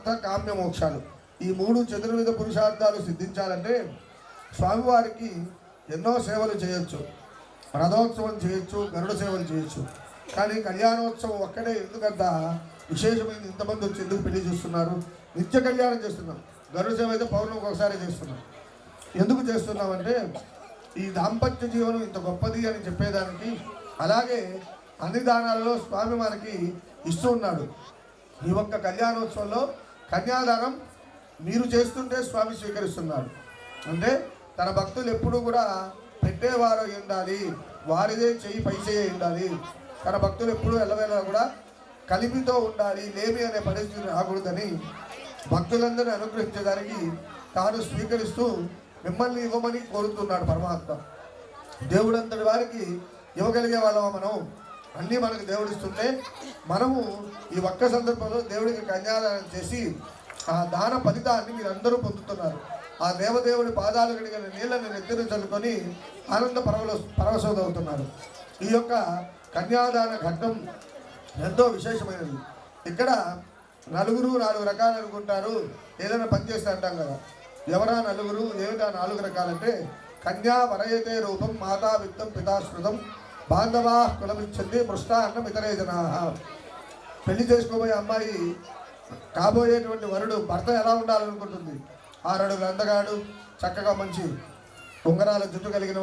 అర్థ కామ్య మోక్షాలు ఈ మూడు చతుర్విధ పురుషార్థాలు సిద్ధించాలంటే స్వామివారికి ఎన్నో సేవలు చేయొచ్చు. రథోత్సవం చేయొచ్చు, గరుడ సేవలు చేయొచ్చు. కానీ కళ్యాణోత్సవం ఒక్కడే ఎందుకంత విశేషమైన ఇంతమంది వచ్చి ఎందుకు పెళ్లి చేస్తున్నారు? నిత్య కళ్యాణం చేస్తున్నాం. గరుడ సేవ అయితే పౌర్ణమికి ఒకసారి చేస్తున్నాం. ఎందుకు చేస్తున్నామంటే ఈ దాంపత్య జీవనం ఇంత గొప్పది అని చెప్పేదానికి, అలాగే అన్ని దానాలలో స్వామి మనకి ఇస్తూ ఉన్నాడు. ఈ ఒక్క కళ్యాణోత్సవంలో కన్యాదానం మీరు చేస్తుంటే స్వామి స్వీకరిస్తున్నాడు. అంటే తన భక్తులు ఎప్పుడూ కూడా పెట్టేవారు ఉండాలి, వారిదే చెయ్యి పై చేయి ఉండాలి. తన భక్తులు ఎప్పుడూ ఎల్లవేళ కూడా కలిపితో ఉండాలి, లేమి అనే పరిస్థితి రాకూడదని భక్తులందరినీ అనుగ్రహించడానికి తాను స్వీకరిస్తూ మిమ్మల్ని ఇవ్వమని కోరుతున్నాడు పరమాత్మ. దేవుడంతటి వారికి ఇవ్వగలిగే వాళ్ళం మనం. అన్నీ మనకు దేవుడిస్తుంటే మనము ఈ ఒక్క సందర్భంలో దేవుడికి కన్యాదానం చేసి ఆ దాన ఫలితాన్ని మీరందరూ పొందుతున్నారు. ఆ దేవదేవుడి పాదాలు కడిగిన నీళ్ళని నెత్తిన చల్లుకొని ఆనంద పరవశోదవుతున్నారు. ఈ యొక్క కన్యాదాన ఘట్టం ఎంతో విశేషమైనది. ఇక్కడ నలుగురు 4 రకాలు అనుకుంటారు. ఏదైనా పని చేస్తే అంటాం కదా, ఎవరా నలుగురు, ఏమిటా 4 రకాలంటే కన్యా వరయతే రూపం, మాతా విత్తం పితాశ్రుతం, బాంధవా కులమిచ్చంది, మృష్టా అన్నం ఇతరే జనా. పెళ్లి చేసుకోబోయే అమ్మాయి కాబోయేటువంటి వరుడు భర్త ఎలా ఉండాలనుకుంటుంది? 6 అడుగుల అందగాడు, చక్కగా మంచి ఉంగరాల జుట్టు కలిగిన